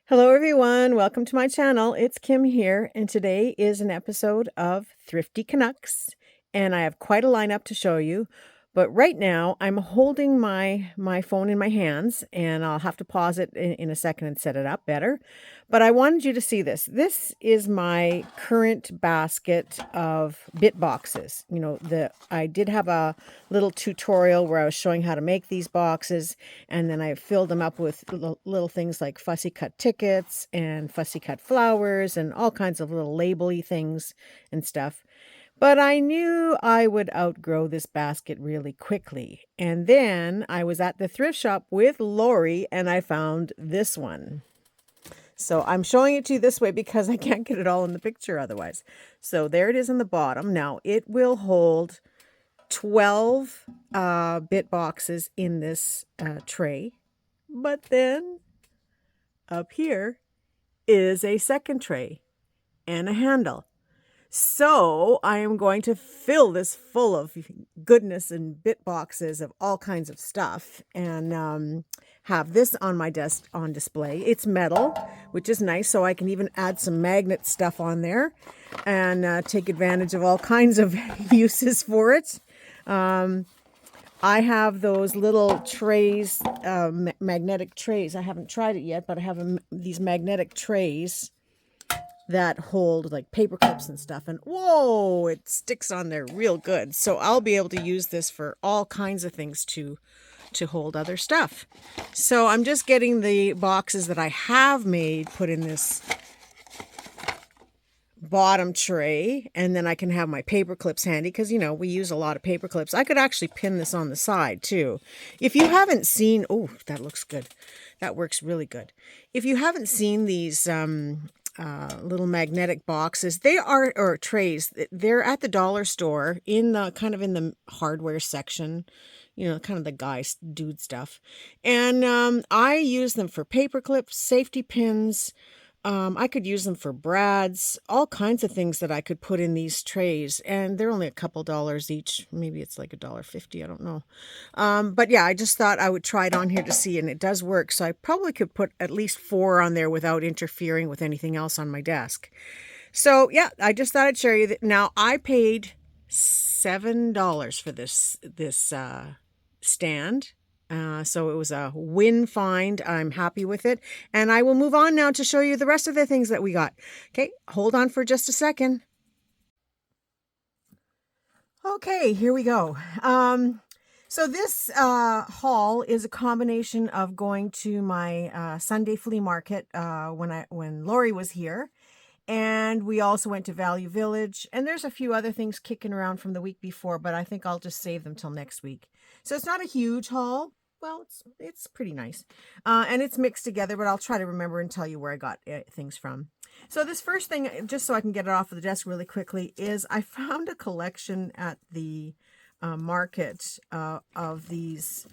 Hello everyone, welcome to my channel. It's Kim here, and today is an episode of Thrifty Canucks, and I have quite a lineup to show you. But right now, I'm holding my phone in my hands, and I'll have to pause it in a second and set it up better. But I wanted you to see this. This is my current basket of bit boxes. You know, I did have a little tutorial where I was showing how to make these boxes, and then I filled them up with little things like fussy cut tickets and fussy cut flowers and all kinds of little label-y things and stuff. But I knew I would outgrow this basket really quickly. And then I was at the thrift shop with Lori and I found this one. So I'm showing it to you this way because I can't get it all in the picture otherwise. So there it is in the bottom. Now it will hold 12 bit boxes in this tray. But then up here is a second tray and a handle. So I am going to fill this full of goodness and bit boxes of all kinds of stuff and have this on my desk on display. It's metal, which is nice, so I can even add some magnet stuff on there and take advantage of all kinds of uses for it. I have those little trays, magnetic trays. I haven't tried it yet, but I have these magnetic trays that hold like paper clips and stuff, and whoa, it sticks on there real good. So I'll be able to use this for all kinds of things to hold other stuff. So I'm just getting the boxes that I have made put in this bottom tray, and then I can have my paper clips handy because, you know, we use a lot of paper clips. I could actually pin this on the side too. If you haven't seen, oh, that looks good. That works really good. If you haven't seen these little magnetic boxes, or trays, they're at the dollar store in the kind of in the hardware section, you know, kind of the dude stuff. And I use them for paper clips, safety pins. I could use them for brads, all kinds of things that I could put in these trays, and they're only a couple dollars each. Maybe it's like $1.50, I don't know. But yeah, I just thought I would try it on here to see, and it does work. So I probably could put at least 4 on there without interfering with anything else on my desk. So yeah, I just thought I'd share you that. Now I paid $7 for this stand. So it was a win find. I'm happy with it. And I will move on now to show you the rest of the things that we got. Okay, hold on for just a second. Okay, here we go. So this haul is a combination of going to my Sunday flea market when Lori was here. And we also went to Value Village. And there's a few other things kicking around from the week before, but I think I'll just save them till next week. So it's not a huge haul. Well, it's pretty nice. And it's mixed together, but I'll try to remember and tell you where I got things from. So this first thing, just so I can get it off of the desk really quickly, is I found a collection at the market of these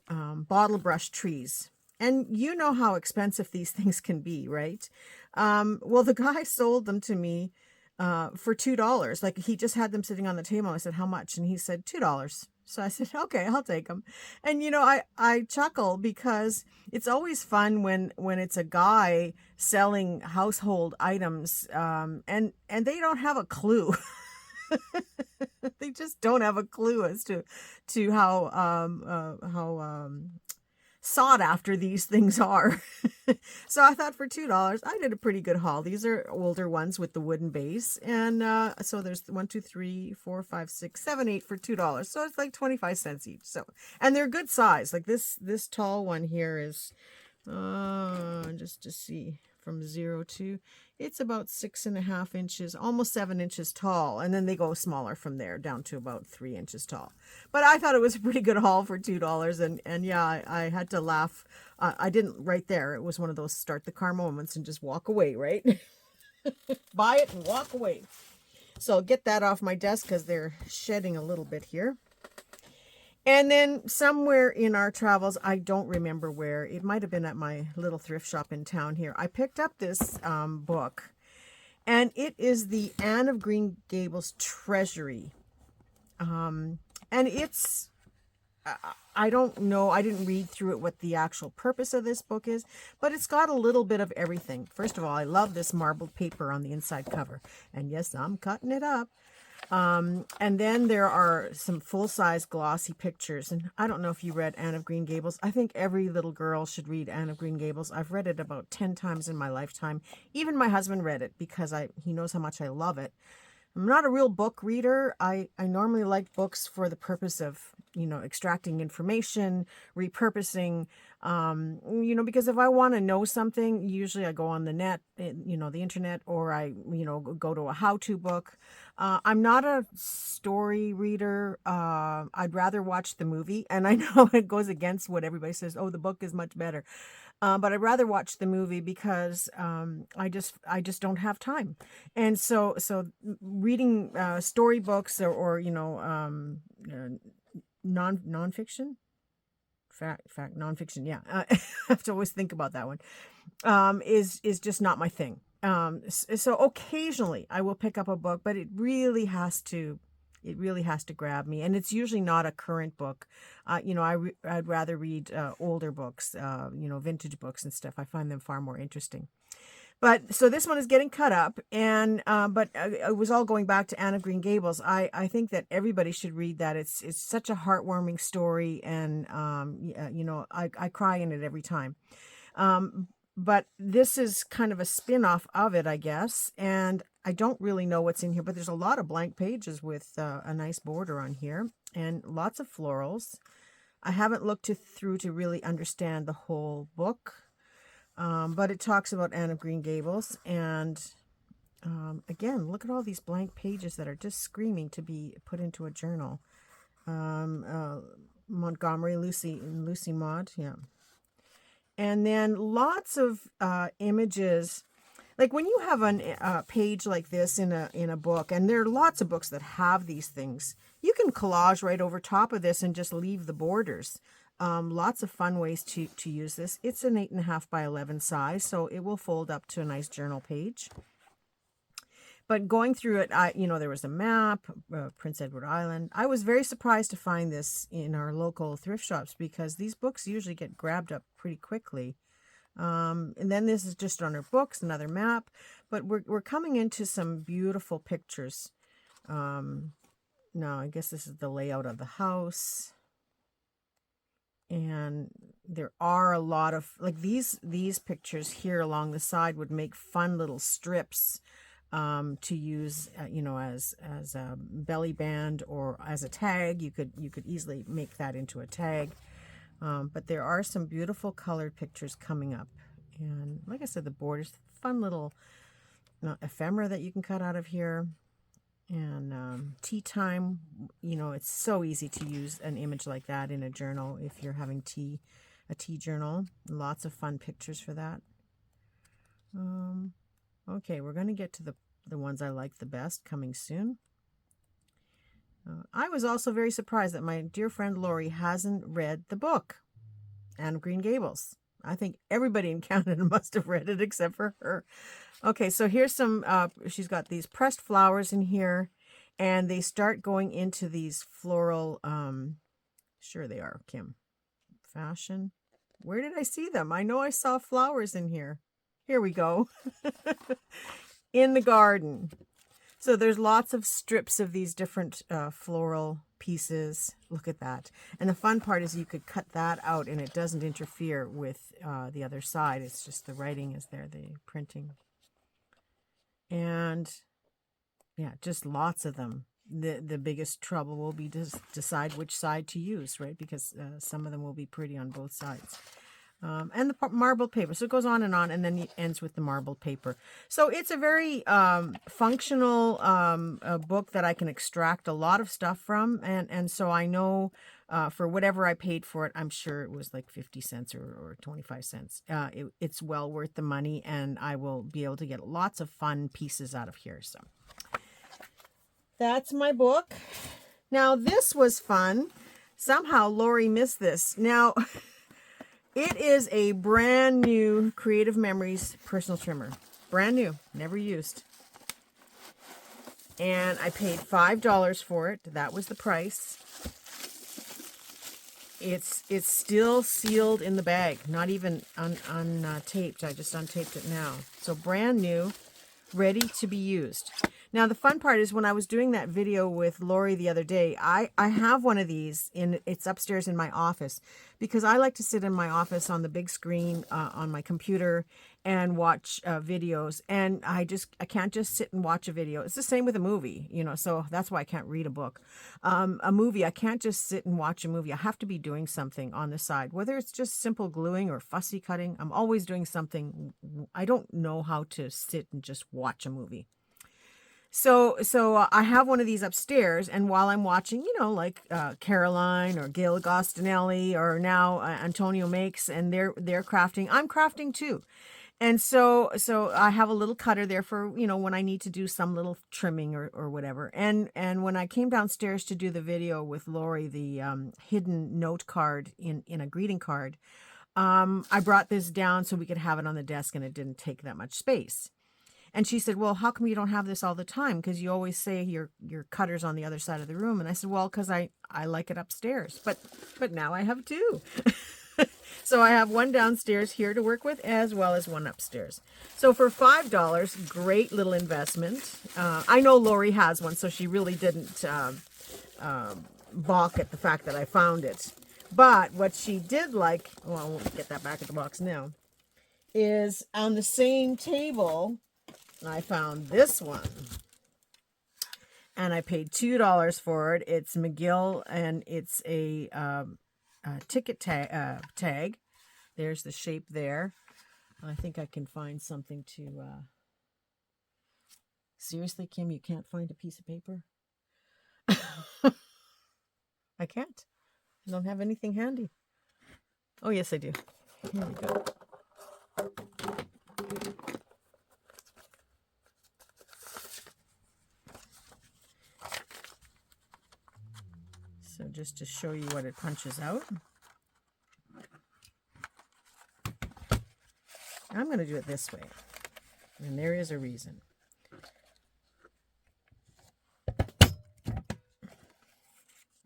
bottle brush trees. And you know how expensive these things can be, right? Well, the guy sold them to me for $2. Like, he just had them sitting on the table. I said, how much? And he said, $2. So I said, okay, I'll take them. And, you know, I chuckle because it's always fun when it's a guy selling household items and they don't have a clue. They just don't have a clue as to how sought after these things are. So I thought for $2, I did a pretty good haul. These are older ones with the wooden base. And so there's 1, 2, 3, 4, 5, 6, 7, 8 for $2. So it's like 25 cents each. So, and they're good size. Like this tall one here is, just to see, from 0 to, it's about 6.5 inches, almost 7 inches tall. And then they go smaller from there down to about 3 inches tall. But I thought it was a pretty good haul for $2. And yeah, I had to laugh. I didn't right there. It was one of those start the car moments and just walk away, right? Buy it and walk away. So I'll get that off my desk because they're shedding a little bit here. And then somewhere in our travels, I don't remember where, it might have been at my little thrift shop in town here, I picked up this book, and it is the Anne of Green Gables Treasury. And it's I don't know. I didn't read through it what the actual purpose of this book is, but it's got a little bit of everything. First of all, I love this marbled paper on the inside cover. And yes, I'm cutting it up. And then there are some full-size glossy pictures. And I don't know if you read Anne of Green Gables. I think every little girl should read Anne of Green Gables. I've read it about 10 times in my lifetime. Even my husband read it because he knows how much I love it. I'm not a real book reader. I normally like books for the purpose of, extracting information, repurposing, because if I want to know something, usually I go on the net, the internet, or I, go to a how-to book. I'm not a story reader. I'd rather watch the movie. And I know it goes against what everybody says. Oh, the book is much better. But I'd rather watch the movie because I just don't have time. And so reading storybooks or nonfiction, fact nonfiction. Yeah, I have to always think about that one. Is just not my thing. So occasionally I will pick up a book, but it really has to grab me, and it's usually not a current book. I'd rather read older books, vintage books and stuff. I find them far more interesting. But so this one is getting cut up, and but it was all going back to Anne of Green Gables. I think that everybody should read that. It's such a heartwarming story, and I cry in it every time. But this is kind of a spin-off of it, I guess. And I don't really know what's in here, but there's a lot of blank pages with a nice border on here and lots of florals. I haven't looked through to really understand the whole book, but it talks about Anne of Green Gables. And again, look at all these blank pages that are just screaming to be put into a journal. Montgomery, Lucy Maud, yeah. And then lots of images. Like when you have a page like this in a book, and there are lots of books that have these things, you can collage right over top of this and just leave the borders. Lots of fun ways to use this. It's an 8.5 by 11 size, so it will fold up to a nice journal page. But going through it, there was a map, Prince Edward Island. I was very surprised to find this in our local thrift shops because these books usually get grabbed up pretty quickly. And then this is just on our books, another map. But we're coming into some beautiful pictures. Now, I guess this is the layout of the house. And there are a lot of, like these pictures here along the side would make fun little strips to use, as a belly band or as a tag. You could easily make that into a tag. But there are some beautiful colored pictures coming up. And like I said, the borders, fun little ephemera that you can cut out of here. And tea time, it's so easy to use an image like that in a journal if you're having a tea journal. Lots of fun pictures for that. Okay, we're going to get to the ones I like the best coming soon. I was also very surprised that my dear friend Lori hasn't read the book, Anne of Green Gables. I think everybody in Canada must have read it except for her. Okay, so here's some, she's got these pressed flowers in here, and they start going into these floral, sure they are, Kim. Fashion. Where did I see them? I know I saw flowers in here. Here we go. In the garden. So there's lots of strips of these different floral pieces. Look at that. And the fun part is you could cut that out and it doesn't interfere with the other side. It's just the writing is there, the printing. And yeah, just lots of them. The biggest trouble will be to decide which side to use, right? Because some of them will be pretty on both sides. And the marbled paper. So it goes on, and then it ends with the marbled paper. So it's a very functional book that I can extract a lot of stuff from. And so I know for whatever I paid for it, I'm sure it was like 50 cents or 25 cents. It's well worth the money, and I will be able to get lots of fun pieces out of here. So that's my book. Now, this was fun. Somehow Lori missed this. Now... It is a brand new Creative Memories personal trimmer. Brand new, never used. And I paid $5 for it. That was the price. it's still sealed in the bag, not even untaped. I just untaped it now. So brand new, ready to be used. Now the fun part is when I was doing that video with Lori the other day, I have one of these it's upstairs in my office because I like to sit in my office on the big screen on my computer and watch videos, and I can't just sit and watch a video. It's the same with a movie, you know, so that's why I can't read a book. A movie, I can't just sit and watch a movie. I have to be doing something on the side, whether it's just simple gluing or fussy cutting. I'm always doing something. I don't know how to sit and just watch a movie. So I have one of these upstairs, and while I'm watching, you know, like Caroline or Gail Agostinelli or now Antonio Makes, and they're crafting, I'm crafting too. And so I have a little cutter there for, you know, when I need to do some little trimming or whatever. And when I came downstairs to do the video with Lori, the hidden note card in a greeting card, I brought this down so we could have it on the desk and it didn't take that much space. And she said, well, how come you don't have this all the time? Because you always say your cutter's on the other side of the room. And I said, well, because I like it upstairs. But now I have two. So I have one downstairs here to work with as well as one upstairs. So for $5, great little investment. I know Lori has one, so she really didn't balk at the fact that I found it. But what she did like, well, I won't get that back in the box now, is on the same table, I found this one. And I paid $2 for it. It's McGill, and it's a ticket tag. There's the shape there. I think I can find something to... Seriously, Kim, you can't find a piece of paper? I can't. I don't have anything handy. Oh, yes, I do. Here we go. So just to show you what it punches out. I'm going to do it this way. And there is a reason.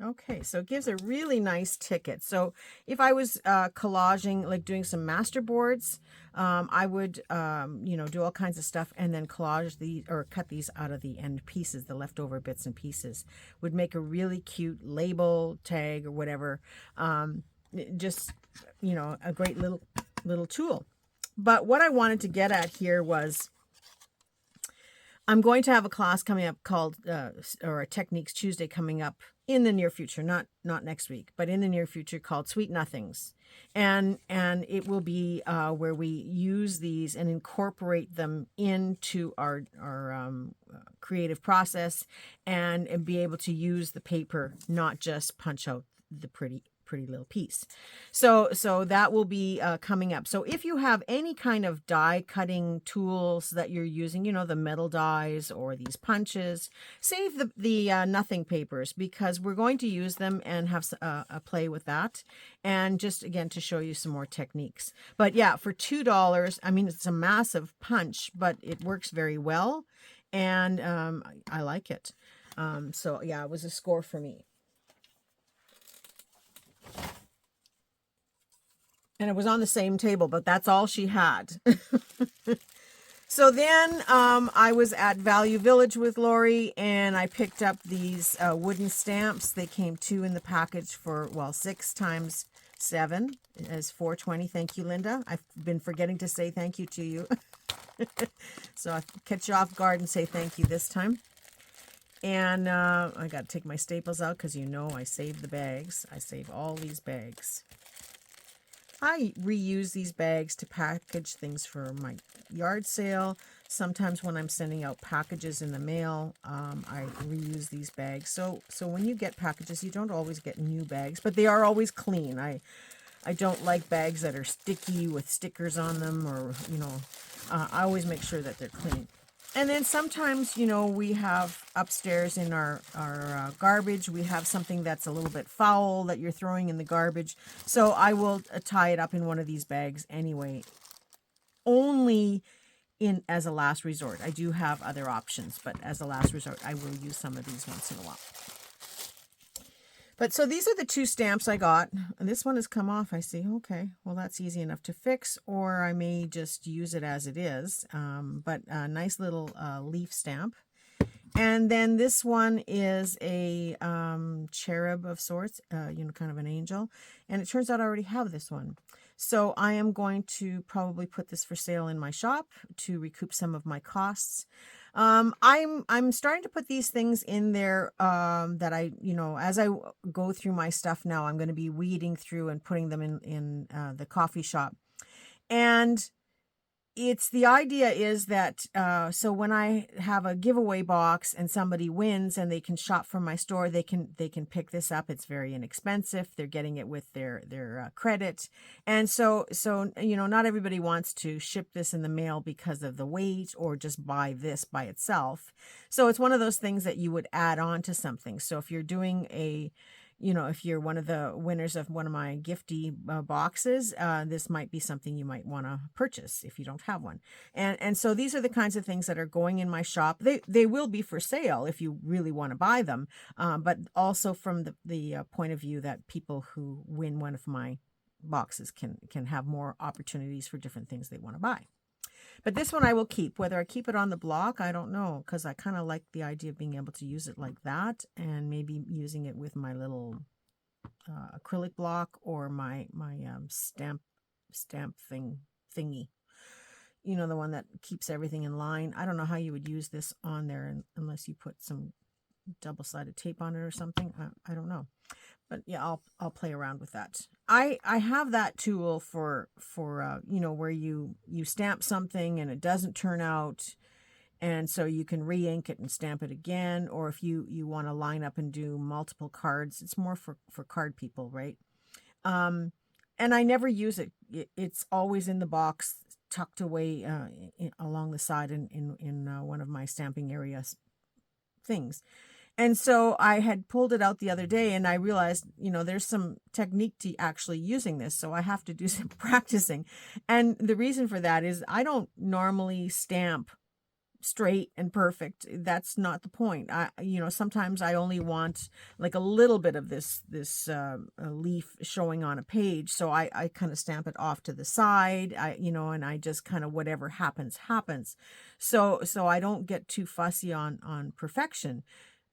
Okay, so it gives a really nice ticket. So if I was collaging, like doing some master boards, I would, you know, do all kinds of stuff and then collage these or cut these out of the end pieces, the leftover bits and pieces. Would make a really cute label, tag, or whatever. Just, you know, a great little tool. But what I wanted to get at here was, I'm going to have a class coming up called, or a Techniques Tuesday coming up in the near future, not next week, but in the near future, called Sweet Nothings. And it will be where we use these and incorporate them into our creative process and be able to use the paper, not just punch out the pretty little piece. So that will be coming up. So if you have any kind of die cutting tools that you're using, you know, the metal dies or these punches, save the nothing papers, because we're going to use them and have a play with that. And just again, to show you some more techniques. But yeah, for $2, I mean, it's a massive punch, but it works very well. And I like it. So yeah, it was a score for me. And it was on the same table, but that's all she had. So then I was at Value Village with Lori, and I picked up these wooden stamps. They came 2 in the package for, well, 6 times 7 is $4.20. Thank you, Linda. I've been forgetting to say thank you to you. So I'll catch you off guard and say thank you this time. And I got to take my staples out because, you know, I save the bags. I save all these bags. I reuse these bags to package things for my yard sale. Sometimes when I'm sending out packages in the mail, I reuse these bags. So when you get packages, you don't always get new bags, but they are always clean. I don't like bags that are sticky with stickers on them, or, you know, I always make sure that they're clean. And then sometimes, you know, we have upstairs in our garbage, we have something that's a little bit foul that you're throwing in the garbage. So I will tie it up in one of these bags anyway, only as a last resort. I do have other options, but as a last resort, I will use some of these once in a while. But so these are the 2 stamps I got. And this one has come off, I see. Okay, well, that's easy enough to fix, or I may just use it as it is. But a nice little leaf stamp. And then this one is a cherub of sorts, kind of an angel. And it turns out I already have this one. So I am going to probably put this for sale in my shop to recoup some of my costs. I'm starting to put these things in there that I, as I go through my stuff now, I'm going to be weeding through and putting them in the coffee shop. And the idea is that, so when I have a giveaway box and somebody wins and they can shop from my store, they can pick this up. It's very inexpensive. They're getting it with their credit. And so, not everybody wants to ship this in the mail because of the weight or just buy this by itself. So it's one of those things that you would add on to something. So if you're doing if you're one of the winners of one of my gifty boxes, this might be something you might want to purchase if you don't have one. And so these are the kinds of things that are going in my shop. They will be for sale if you really want to buy them, but also from the point of view that people who win one of my boxes can have more opportunities for different things they want to buy. But this one I will keep. Whether I keep it on the block, I don't know, because I kind of like the idea of being able to use it like that, and maybe using it with my little acrylic block or my stamp thingy. The one that keeps everything in line. I don't know how you would use this on there unless you put some double-sided tape on it or something. I don't know. But yeah, I'll play around with that. I have that tool for where you stamp something and it doesn't turn out, and so you can re-ink it and stamp it again. Or if you want to line up and do multiple cards, it's more for card people, right? And I never use it. It's always in the box, tucked away along the side in one of my stamping area things. And so I had pulled it out the other day and I realized, there's some technique to actually using this. So I have to do some practicing. And the reason for that is I don't normally stamp straight and perfect. That's not the point. Sometimes I only want like a little bit of this leaf showing on a page. So I kind of stamp it off to the side, and I just kind of whatever happens. So I don't get too fussy on perfection.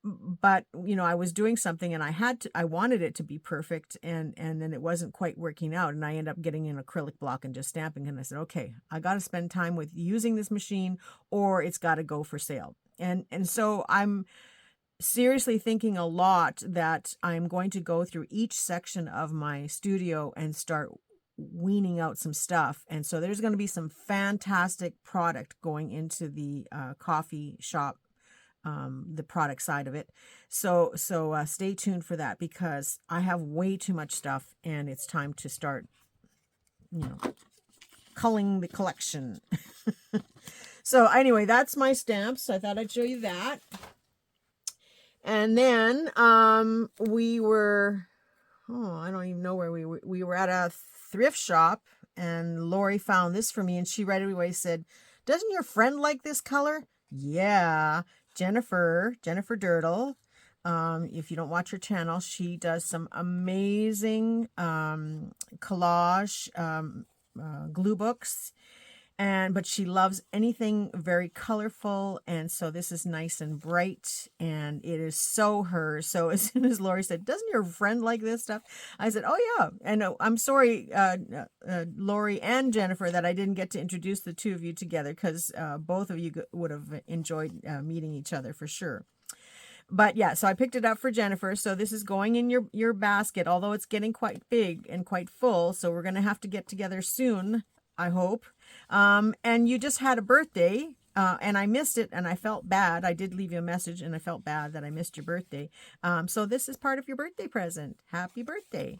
But, I was doing something and I wanted it to be perfect, and then it wasn't quite working out. And I ended up getting an acrylic block and just stamping. And I said, okay, I got to spend time with using this machine, or it's got to go for sale. And so I'm seriously thinking a lot that I'm going to go through each section of my studio and start weaning out some stuff. And so there's going to be some fantastic product going into the coffee shop, the product side of it. So stay tuned for that, because I have way too much stuff and it's time to start, culling the collection. So anyway, that's my stamps. I thought I'd show you that. And then we were, I don't even know where we were at a thrift shop, and Lori found this for me, and she right away said, "Doesn't your friend like this color?" Yeah. Jennifer Dirtle. If you don't watch her channel, she does some amazing collage glue books, but she loves anything very colorful, and so this is nice and bright, and it is so her. So as soon as Lori said, "Doesn't your friend like this stuff?" I said, "Oh yeah." And I'm sorry, Lori and Jennifer, that I didn't get to introduce the two of you together, because both of you would have enjoyed meeting each other for sure. But yeah, so I picked it up for Jennifer. So this is going in your basket, although it's getting quite big and quite full. So we're going to have to get together soon, I hope. And you just had a birthday, and I missed it, and I felt bad. I did leave you a message, and I felt bad that I missed your birthday. So this is part of your birthday present. Happy birthday.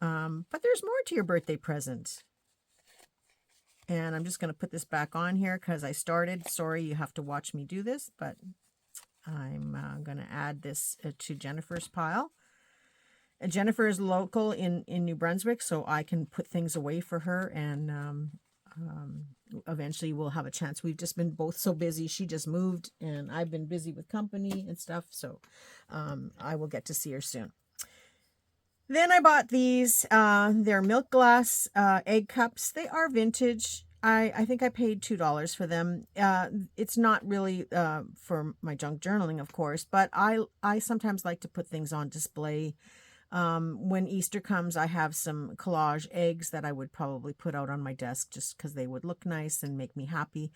But there's more to your birthday present. And I'm just going to put this back on here because I started. Sorry, you have to watch me do this, but I'm going to add this to Jennifer's pile. And Jennifer is local in New Brunswick, so I can put things away for her, and eventually we'll have a chance. We've just been both so busy. She just moved, and I've been busy with company and stuff, so I will get to see her soon. Then I bought these, they're milk glass egg cups. They are vintage. I think I paid $2 for them. It's not really for my junk journaling, of course, but I sometimes like to put things on display. When Easter comes, I have some collage eggs that I would probably put out on my desk just because they would look nice and make me happy.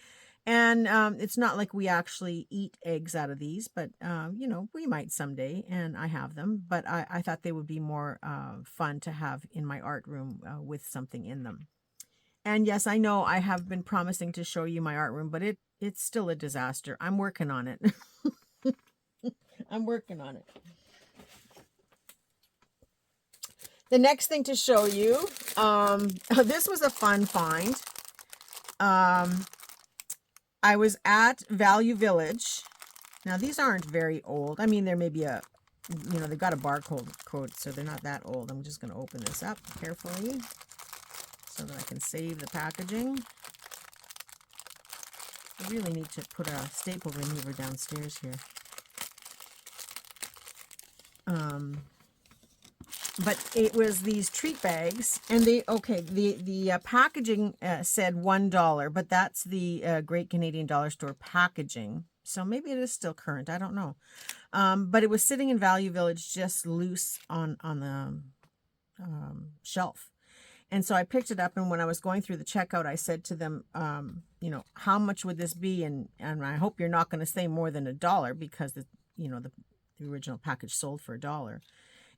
And it's not like we actually eat eggs out of these, but you know, we might someday, and I have them. But I thought they would be more fun to have in my art room with something in them. And yes, I know I have been promising to show you my art room, but it's still a disaster. I'm working on it. I'm working on it. The next thing to show you, this was a fun find. I was at Value Village. Now, these aren't very old. I mean, there may be a, you know, they've got a barcode code, so they're not that old. I'm just going to open this up carefully so that I can save the packaging. I really need to put a staple remover downstairs here. But it was these treat bags, and the packaging said $1, but that's the Great Canadian Dollar Store packaging. So maybe it is still current. I don't know. But it was sitting in Value Village just loose on the shelf. And so I picked it up, and when I was going through the checkout, I said to them, you know, how much would this be? And I hope you're not going to say more than $1 because the original package sold for $1.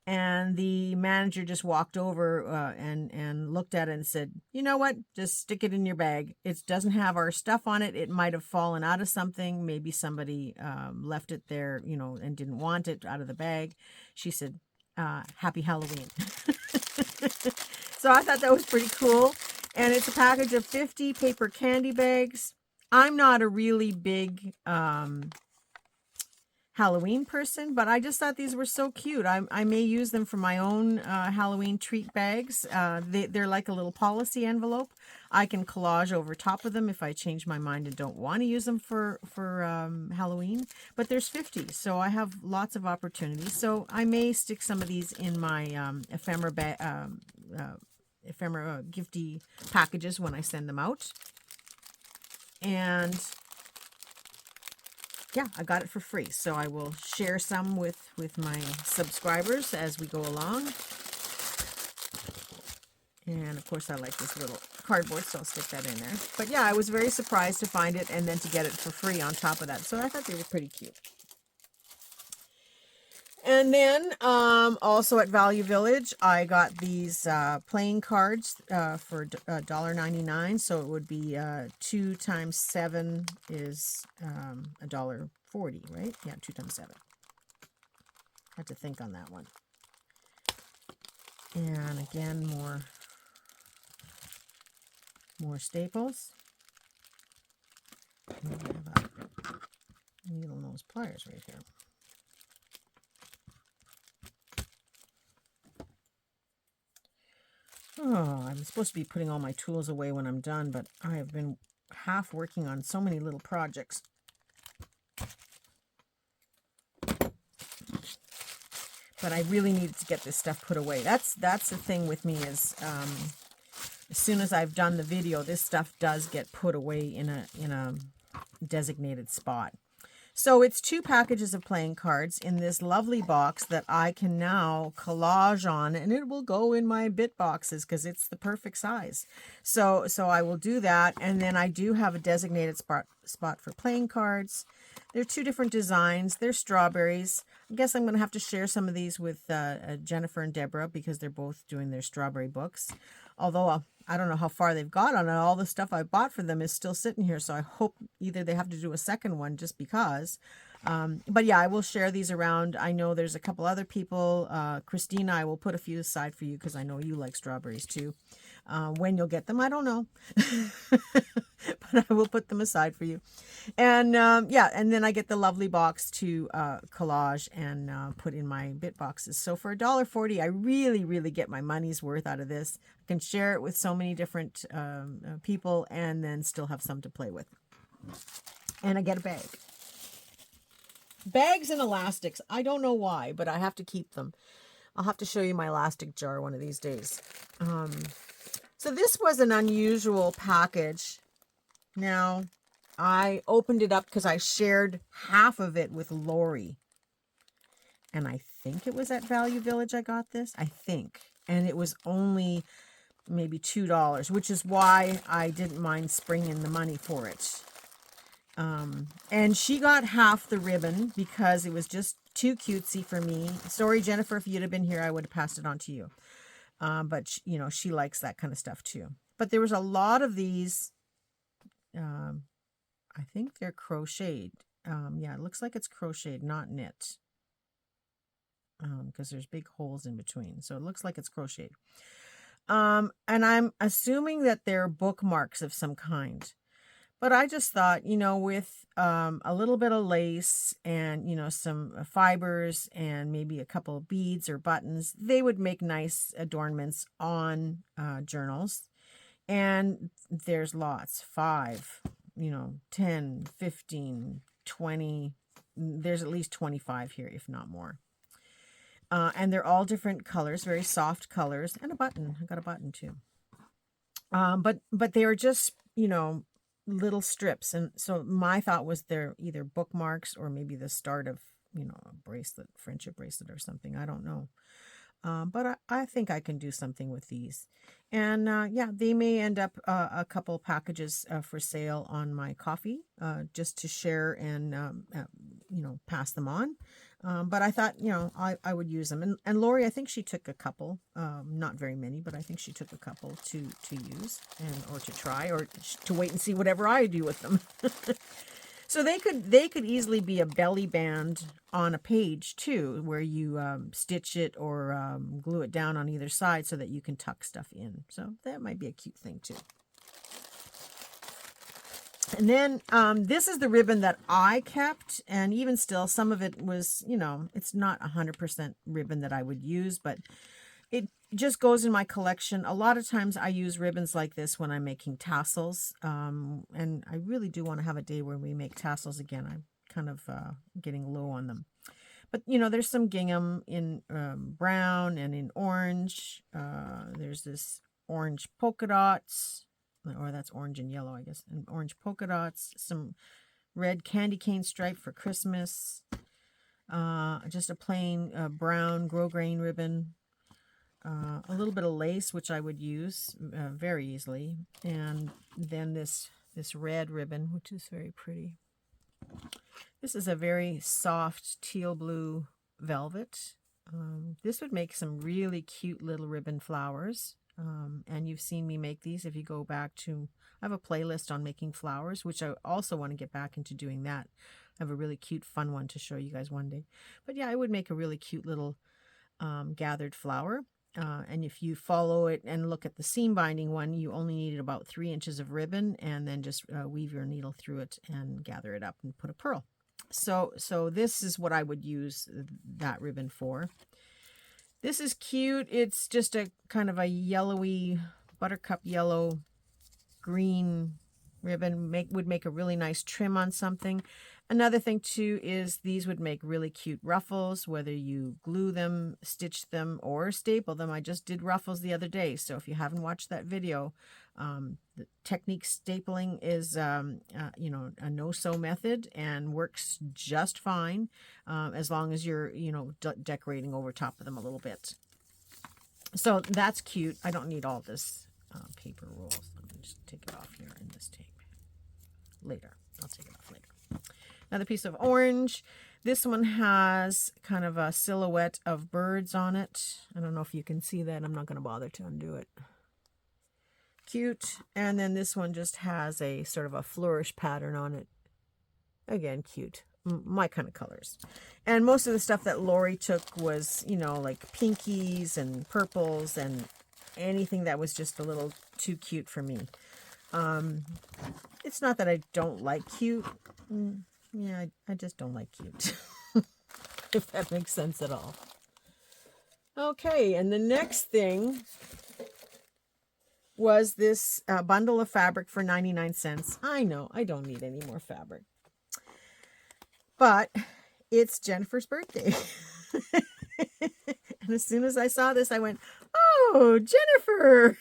And the manager just walked over and looked at it and said, you know what, just stick it in your bag. It doesn't have our stuff on it. It might have fallen out of something. Maybe somebody left it there, you know, and didn't want it out of the bag. She said, happy Halloween. So I thought that was pretty cool. And it's a package of 50 paper candy bags. I'm not a really big Halloween person, but I just thought these were so cute. I may use them for my own Halloween treat bags. They're like a little policy envelope. I can collage over top of them if I change my mind and don't want to use them for Halloween. But there's 50, so I have lots of opportunities. So I may stick some of these in my ephemera gifty packages when I send them out. And yeah, I got it for free, so I will share some with my subscribers as we go along. And of course, I like this little cardboard, so I'll stick that in there. But yeah, I was very surprised to find it and then to get it for free on top of that. So I thought they were pretty cute. And then also at Value Village, I got these playing cards for $1.99. So it would be 2 times 7 is $1.40, right? Yeah, 2 times 7. Had to think on that one. And again, more staples. And I have a needle nose pliers right here. Oh, I'm supposed to be putting all my tools away when I'm done, but I have been half working on so many little projects. But I really needed to get this stuff put away. That's the thing with me is as soon as I've done the video, this stuff does get put away in a designated spot. So it's 2 packages of playing cards in this lovely box that I can now collage on, and it will go in my bit boxes because it's the perfect size. So I will do that, and then I do have a designated spot for playing cards. They're 2 different designs. They're strawberries. I guess I'm going to have to share some of these with Jennifer and Deborah because they're both doing their strawberry books. Although I don't know how far they've got on it. All the stuff I bought for them is still sitting here, so I hope either they have to do a second one just because. But yeah, I will share these around. I know there's a couple other people. Christina, I will put a few aside for you because I know you like strawberries too. When you'll get them, I don't know. But I will put them aside for you. And yeah, and then I get the lovely box to collage and put in my bit boxes. So for $1.40, I really, really get my money's worth out of this. I can share it with so many different people and then still have some to play with. And I get a bag. Bags and elastics. I don't know why, but I have to keep them. I'll have to show you my elastic jar one of these days. So this was an unusual package. Now, I opened it up because I shared half of it with Lori. And I think it was at Value Village I got this. I think. And it was only maybe $2, which is why I didn't mind springing the money for it. And she got half the ribbon because it was just too cutesy for me. Sorry, Jennifer, if you'd have been here, I would have passed it on to you. But, you know, she likes that kind of stuff too. But there was a lot of these. I think they're crocheted. Yeah, it looks like it's crocheted, not knit. Because there's big holes in between. So it looks like it's crocheted. And I'm assuming that they're bookmarks of some kind. But I just thought, you know, with a little bit of lace and, you know, some fibers and maybe a couple of beads or buttons, they would make nice adornments on journals. And there's lots, 5, you know, 10, 15, 20. There's at least 25 here, if not more. And they're all different colors, very soft colors, and a button. I got a button too. But they are just, you know, little strips. And so my thought was they're either bookmarks or maybe the start of, you know, a bracelet, friendship bracelet or something. I don't know. But I think I can do something with these. And yeah, they may end up a couple packages for sale on my coffee, just to share and, you know, pass them on. But I thought, you know, I would use them. And Lori, I think she took a couple, not very many, but I think she took a couple to use or to try or to wait and see whatever I do with them. So they could easily be a belly band on a page too, where you stitch it or glue it down on either side so that you can tuck stuff in. So that might be a cute thing too. And then this is the ribbon that I kept, and even still, some of it was, you know, it's not 100% ribbon that I would use, but it just goes in my collection. A lot of times I use ribbons like this when I'm making tassels, and I really do want to have a day where we make tassels again. I'm kind of getting low on them. But, you know, there's some gingham in brown and in orange. There's this orange polka dots, or that's orange and yellow, I guess, and orange polka dots, some red candy cane stripe for Christmas, just a plain brown grosgrain ribbon, a little bit of lace, which I would use very easily, and then this red ribbon, which is very pretty. This is a very soft teal blue velvet. This would make some really cute little ribbon flowers. And you've seen me make these. If you go back to, I have a playlist on making flowers, which I also want to get back into doing that. I have a really cute, fun one to show you guys one day. But yeah, I would make a really cute little gathered flower. And if you follow it and look at the seam binding one, you only needed about 3 inches of ribbon, and then just weave your needle through it and gather it up and put a pearl. So this is what I would use that ribbon for. This is cute. It's just a kind of a yellowy, buttercup yellow, green ribbon. Would make a really nice trim on something. Another thing too is these would make really cute ruffles, whether you glue them, stitch them, or staple them. I just did ruffles the other day, so if you haven't watched that video, the technique stapling is you know, a no-sew method and works just fine, as long as you're, you know, decorating over top of them a little bit. So that's cute. I don't need all this paper rolls. Let me just take it off here in this tape. Later. I'll take it off later. Another piece of orange. This one has kind of a silhouette of birds on it. I don't know if you can see that. I'm not going to bother to undo it. Cute. And then this one just has a sort of a flourish pattern on it. Again, cute. My kind of colors. And most of the stuff that Lori took was, you know, like pinkies and purples and anything that was just a little too cute for me. It's not that I don't like cute. Yeah, I just don't like cute. If that makes sense at all. Okay, and the next thing was this bundle of fabric for 99 cents. I know, I don't need any more fabric. But it's Jennifer's birthday. And And as soon as I saw this, I went, oh, Jennifer.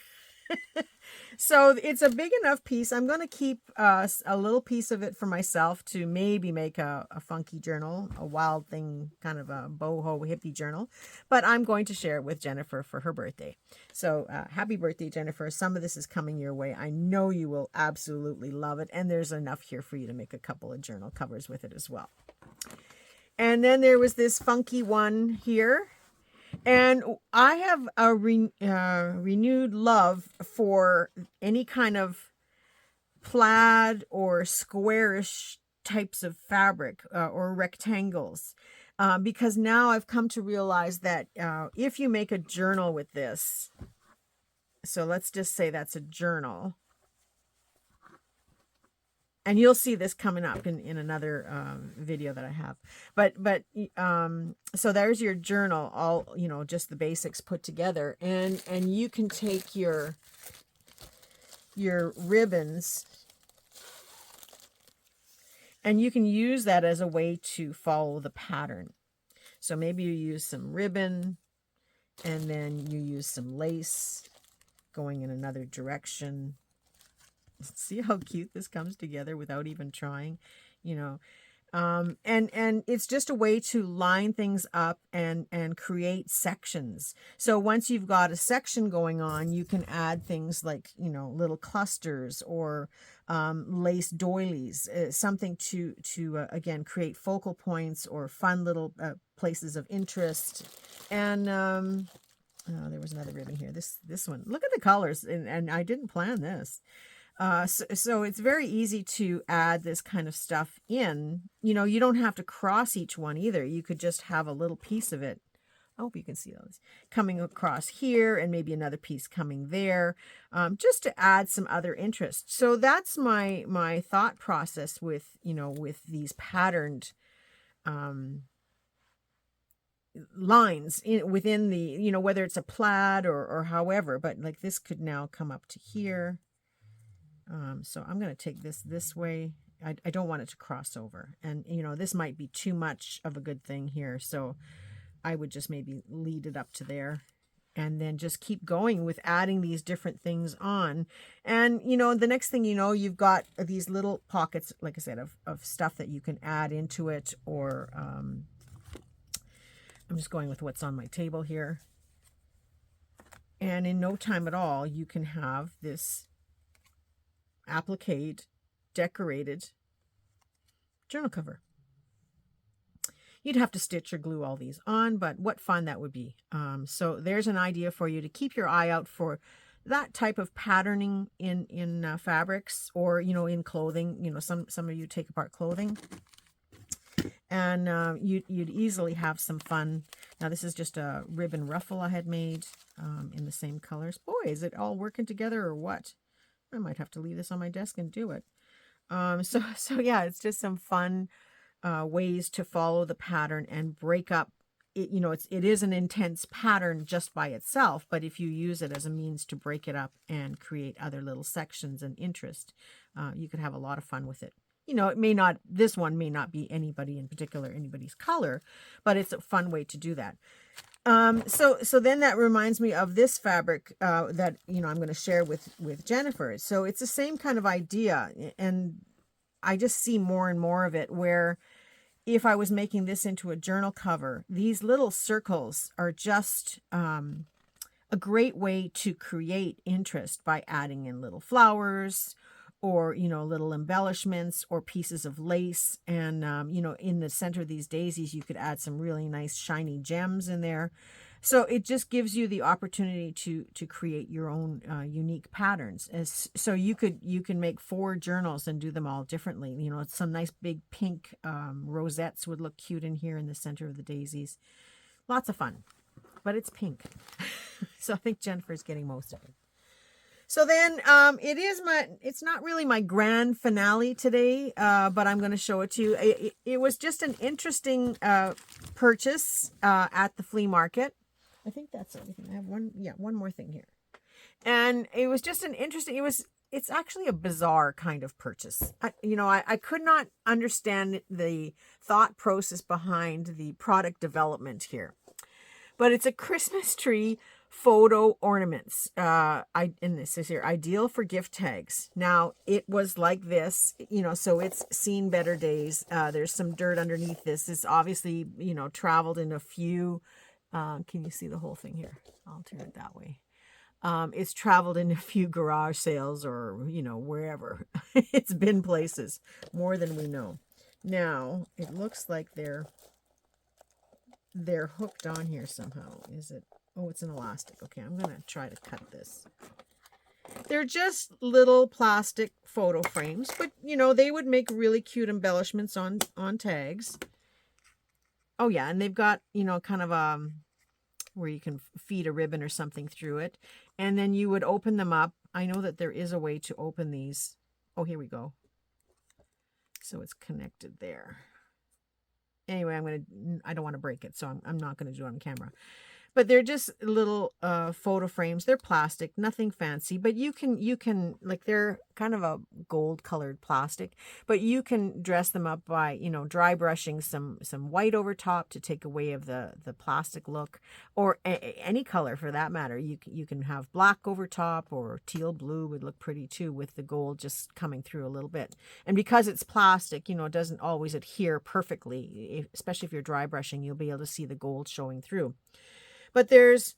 So it's a big enough piece. I'm going to keep a little piece of it for myself to maybe make a funky journal, a wild thing, kind of a boho hippie journal. But I'm going to share it with Jennifer for her birthday. So happy birthday, Jennifer. Some of this is coming your way. I know you will absolutely love it. And there's enough here for you to make a couple of journal covers with it as well. And then there was this funky one here. And I have a renewed love for any kind of plaid or squarish types of fabric or rectangles, because now I've come to realize that if you make a journal with this, so let's just say that's a journal. And you'll see this coming up in another video that I have. But so there's your journal, all, you know, just the basics put together. And you can take your ribbons and you can use that as a way to follow the pattern. So maybe you use some ribbon and then you use some lace going in another direction. See how cute this comes together without even trying, you know. And it's just a way to line things up and create sections. So once you've got a section going on, you can add things like, you know, little clusters or lace doilies, something to again create focal points or fun little places of interest. And oh, there was another ribbon here. This one. Look at the colors, and I didn't plan this. So it's very easy to add this kind of stuff in. You know, you don't have to cross each one either. You could just have a little piece of it. I hope you can see those coming across here and maybe another piece coming there, just to add some other interest. So that's my thought process with, you know, with these patterned lines within the, you know, whether it's a plaid or however, but like this could now come up to here. So I'm going to take this way. I don't want it to cross over. And, you know, this might be too much of a good thing here. So I would just maybe lead it up to there and then just keep going with adding these different things on. And, you know, the next thing you know, you've got these little pockets, like I said, of stuff that you can add into it. Or I'm just going with what's on my table here. And in no time at all, you can have this appliqued, decorated journal cover. You'd have to stitch or glue all these on, but what fun that would be. So there's an idea for you to keep your eye out for that type of patterning in fabrics, or, you know, in clothing. You know, some of you take apart clothing, and you'd easily have some fun. Now this is just a ribbon ruffle I had made in the same colors. Boy, is it all working together or what? I might have to leave this on my desk and do it. So yeah, it's just some fun ways to follow the pattern and break up. It, you know, it is an intense pattern just by itself, but if you use it as a means to break it up and create other little sections and interest, you could have a lot of fun with it. You know, this one may not be anybody in particular, anybody's color, but it's a fun way to do that. So then that reminds me of this fabric that, you know, I'm going to share with Jennifer. So it's the same kind of idea, and I just see more and more of it, where if I was making this into a journal cover, these little circles are just a great way to create interest by adding in little flowers, or, you know, little embellishments or pieces of lace. And, you know, in the center of these daisies, you could add some really nice shiny gems in there. So it just gives you the opportunity to create your own unique patterns. So you can make 4 journals and do them all differently. You know, some nice big pink rosettes would look cute in here in the center of the daisies. Lots of fun, but it's pink. So I think Jennifer's getting most of it. So then it's not really my grand finale today, but I'm going to show it to you. It was just an interesting purchase at the flea market. I think that's everything. I have one more thing here. And it was just an interesting, it's actually a bizarre kind of purchase. I could not understand the thought process behind the product development here. but it's a Christmas tree photo ornaments. And this is here, ideal for gift tags. Now it was like this, you know, so it's seen better days. There's some dirt underneath this. This obviously, you know, traveled in a few, can you see the whole thing here? I'll turn it that way. It's traveled in a few garage sales or, you know, wherever. It's been places, more than we know. Now, it looks like they're hooked on here somehow. Is it? Oh, it's an elastic. Okay, I'm going to try to cut this. They're just little plastic photo frames, but, you know, they would make really cute embellishments on tags. Oh, yeah, and they've got, you know, kind of where you can feed a ribbon or something through it. And then you would open them up. I know that there is a way to open these. Oh, here we go. So it's connected there. Anyway, I don't want to break it, so I'm not going to do it on camera. But they're just little photo frames. They're plastic, nothing fancy, but you can like, they're kind of a gold colored plastic, but you can dress them up by, you know, dry brushing some white over top to take away of the plastic look, or any color for that matter. You can have black over top, or teal blue would look pretty too, with the gold just coming through a little bit. And because it's plastic, you know, it doesn't always adhere perfectly, especially if you're dry brushing, you'll be able to see the gold showing through. But there's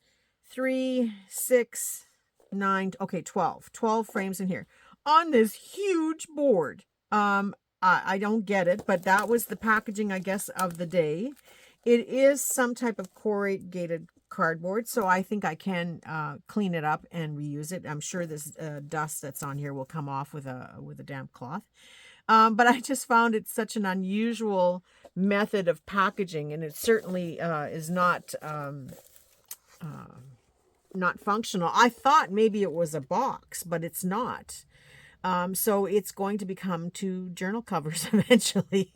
3, 6, 9, okay, 12 frames in here on this huge board. I don't get it, but that was the packaging, I guess, of the day. It is some type of corrugated cardboard, so I think I can clean it up and reuse it. I'm sure this dust that's on here will come off with a damp cloth. But I just found it such an unusual method of packaging, and it certainly is not functional. I thought maybe it was a box, but it's not. So it's going to become 2 journal covers eventually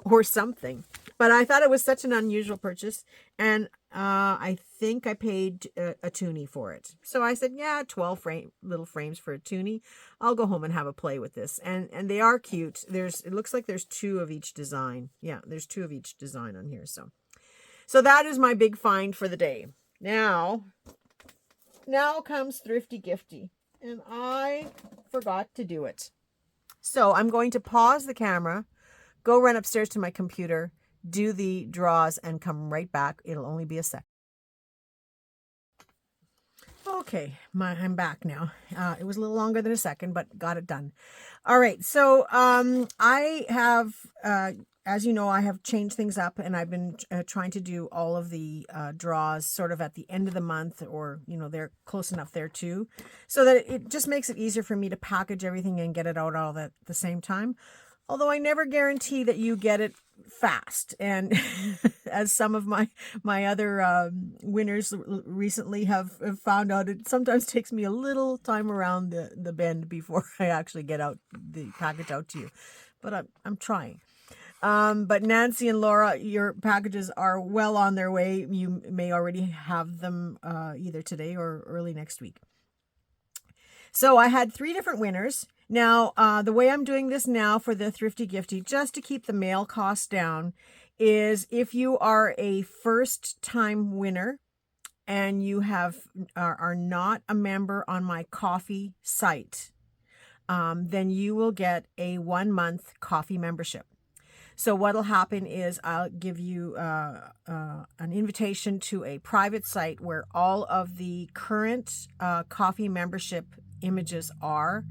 or something. But I thought it was such an unusual purchase, and I think I paid a toonie for it. So I said, yeah, 12 little frames for a toonie. I'll go home and have a play with this. And they are cute. It looks like there's 2 of each design. Yeah, there's 2 of each design on here. So that is my big find for the day. Now comes Thrifty Gifty, and I forgot to do it. So I'm going to pause the camera, go run upstairs to my computer, do the draws, and come right back. It'll only be a sec. Okay, I'm back now. It was a little longer than a second, but got it done. All right, so I have, as you know, I have changed things up, and I've been trying to do all of the draws sort of at the end of the month, or, you know, they're close enough there too, so that it just makes it easier for me to package everything and get it out all at the same time. Although I never guarantee that you get it fast. And as some of my other winners recently have found out, it sometimes takes me a little time around the bend before I actually get out the package out to you. But I'm trying. But Nancy and Laura, your packages are well on their way. You may already have them either today or early next week. So I had 3 different winners. Now, the way I'm doing this now for the Thrifty Gifty, just to keep the mail costs down, is if you are a first-time winner and you are not a member on my coffee site, then you will get a 1-month coffee membership. So what'll happen is I'll give you an invitation to a private site where all of the current coffee membership images are,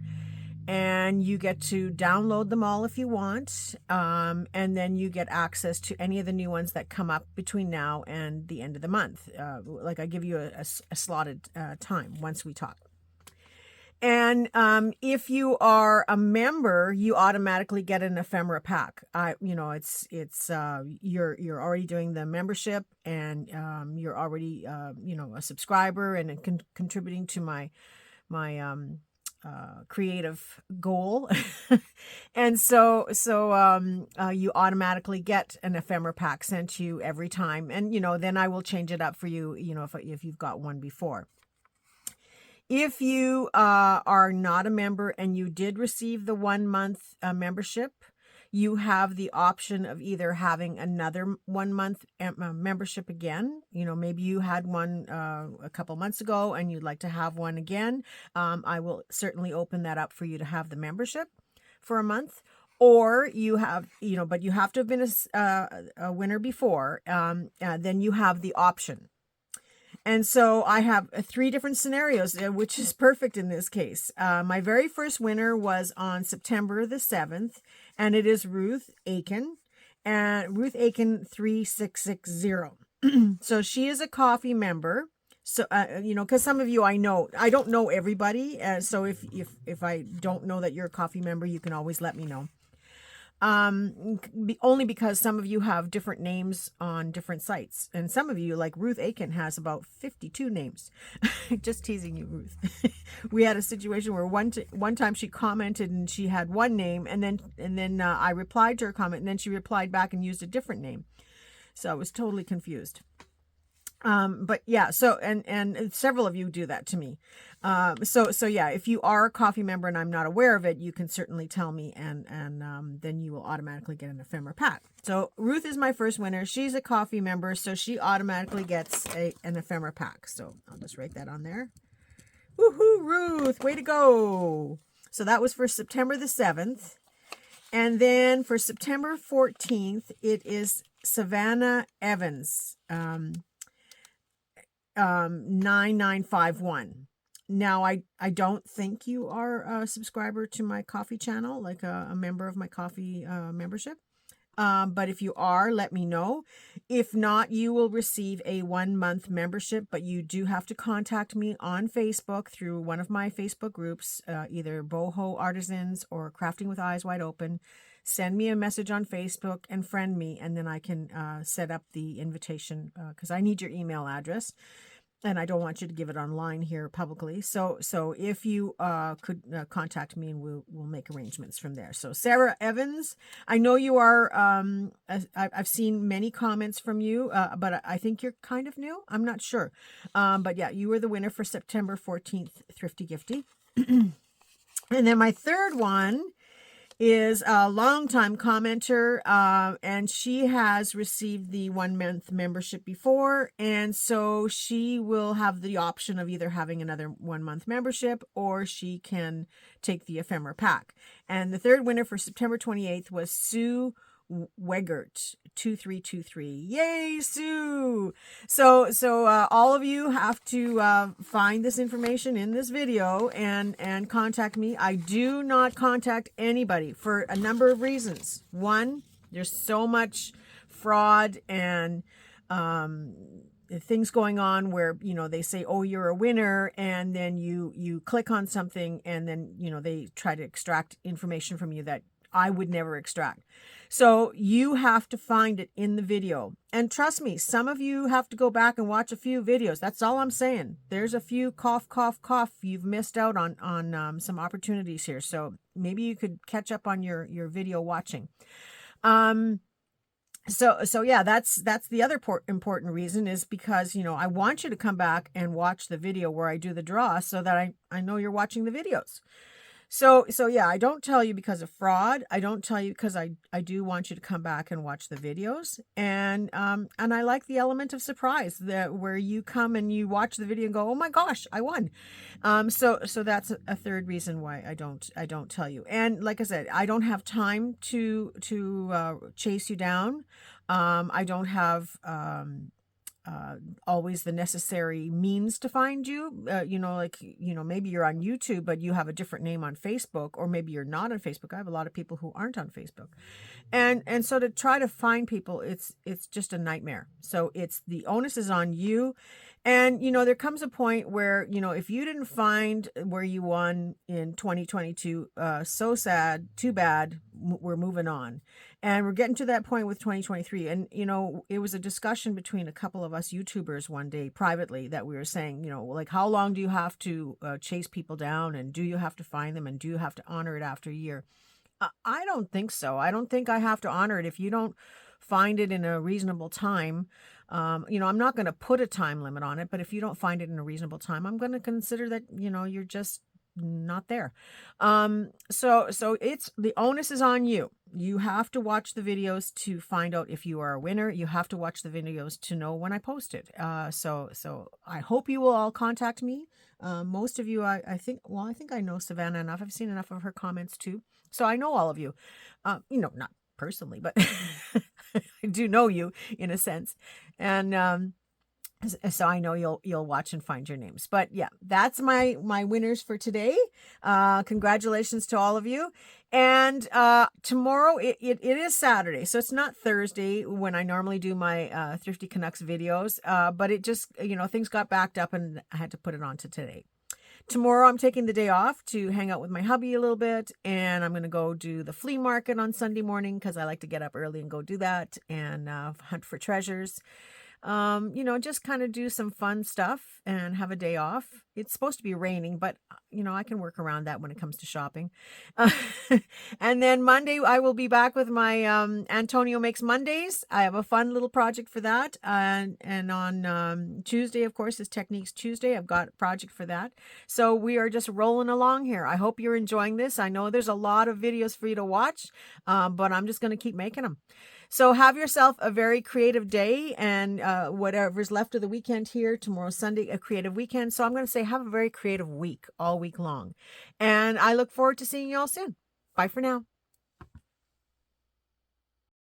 and you get to download them all if you want, and then you get access to any of the new ones that come up between now and the end of the month. Like I give you a slotted time once we talk. And if you are a member, you automatically get an ephemera pack. You know, it's you're already doing the membership, and you're already you know, a subscriber and contributing to my creative goal. And so you automatically get an ephemera pack sent to you every time, and you know, then I will change it up for you, you know, if you've got one before. If you are not a member and you did receive the 1-month membership, you have the option of either having another 1 month membership again. Maybe you had one a couple months ago and you'd like to have one again. I will certainly open that up for you to have the membership for a month. Or you have, but you have to have been a winner before. Then you have the option. And so I have 3 different scenarios, which is perfect in this case. My very first winner was on September the 7th, and it is Ruth Aiken, and Ruth Aiken 3660. So she is a coffee member. So, because some of you I don't know everybody. So if I don't know that you're a coffee member, you can always let me know. Only because some of you have different names on different sites, and some of you, like Ruth Aiken, has about 52 names. Just teasing you, Ruth. We had a situation where one time she commented and she had one name, and then I replied to her comment, and then she replied back and used a different name. So I was totally confused. But yeah, so, and several of you do that to me. So yeah, if you are a coffee member and I'm not aware of it, you can certainly tell me, and then you will automatically get an ephemera pack. So Ruth is my first winner. She's a coffee member, so she automatically gets an ephemera pack. So I'll just write that on there. Woohoo, Ruth, way to go. So that was for September the 7th. And then for September 14th, it is Savannah Evans. 9951. Now, I don't think you are a subscriber to my coffee channel, like a member of my coffee membership. But if you are, let me know. If not, you will receive a 1-month membership, but you do have to contact me on Facebook through one of my Facebook groups, either Boho Artisans or Crafting with Eyes Wide Open. Send me a message on Facebook and friend me, and then I can set up the invitation, because I need your email address. And I don't want you to give it online here publicly. So if you could contact me, and we'll make arrangements from there. So Sarah Evans, I know you are, I've seen many comments from you, but I think you're kind of new. I'm not sure. But yeah, you were the winner for September 14th, Thrifty Gifty. And then my third one is a longtime commenter, and she has received the 1-month membership before, and so she will have the option of either having another 1-month membership, or she can take the ephemera pack. And the third winner for September 28th was Sue Wegert 2323. Yay, Sue! So all of you have to find this information in this video and contact me. I do not contact anybody for a number of reasons. One, there's so much fraud and things going on where, they say, oh, you're a winner, and then you click on something, and then, they try to extract information from you that I would never extract. So you have to find it in the video. And trust me, some of you have to go back and watch a few videos. That's all I'm saying. There's a few cough, cough, cough. You've missed out on some opportunities here. So maybe you could catch up on your video watching. So yeah, that's the other important reason, is because, I want you to come back and watch the video where I do the draw, so that I know you're watching the videos. So yeah, I don't tell you because of fraud. I don't tell you because I do want you to come back and watch the videos. And I like the element of surprise, that where you come and you watch the video and go, oh my gosh, I won. So that's a third reason why I don't tell you. And like I said, I don't have time to chase you down. I don't have always the necessary means to find you. Maybe you're on YouTube, but you have a different name on Facebook, or maybe you're not on Facebook. I have a lot of people who aren't on Facebook. And so to try to find people, it's just a nightmare. So the onus is on you. And, there comes a point where, if you didn't find where you won in 2022, so sad, too bad, we're moving on. And we're getting to that point with 2023. And, it was a discussion between a couple of us YouTubers one day privately, that we were saying, like, how long do you have to chase people down? And do you have to find them? And do you have to honor it after a year? I don't think so. I don't think I have to honor it if you don't find it in a reasonable time. I'm not going to put a time limit on it, but if you don't find it in a reasonable time, I'm going to consider that, you're just not there. So it's the onus is on you. You have to watch the videos to find out if you are a winner. You have to watch the videos to know when I post it. So I hope you will all contact me. Most of you, I think I know Savannah enough. I've seen enough of her comments too. So I know all of you, not personally, but I do know you in a sense. And, so I know you'll watch and find your names. But yeah, that's my winners for today. Congratulations to all of you. And tomorrow it is Saturday, so it's not Thursday when I normally do my Thrifty Canucks videos. But it just, things got backed up and I had to put it on to today. Tomorrow I'm taking the day off to hang out with my hubby a little bit, and I'm going to go do the flea market on Sunday morning because I like to get up early and go do that and hunt for treasures. Just kind of do some fun stuff and have a day off. It's supposed to be raining, but I can work around that when it comes to shopping. And then Monday, I will be back with my Antonio Makes Mondays. I have a fun little project for that. And on Tuesday, of course, is Techniques Tuesday. I've got a project for that. So we are just rolling along here. I hope you're enjoying this. I know there's a lot of videos for you to watch, but I'm just going to keep making them. So have yourself a very creative day, and whatever's left of the weekend here, tomorrow's Sunday, a creative weekend. So I'm going to say have a very creative week all week long. And I look forward to seeing you all soon. Bye for now.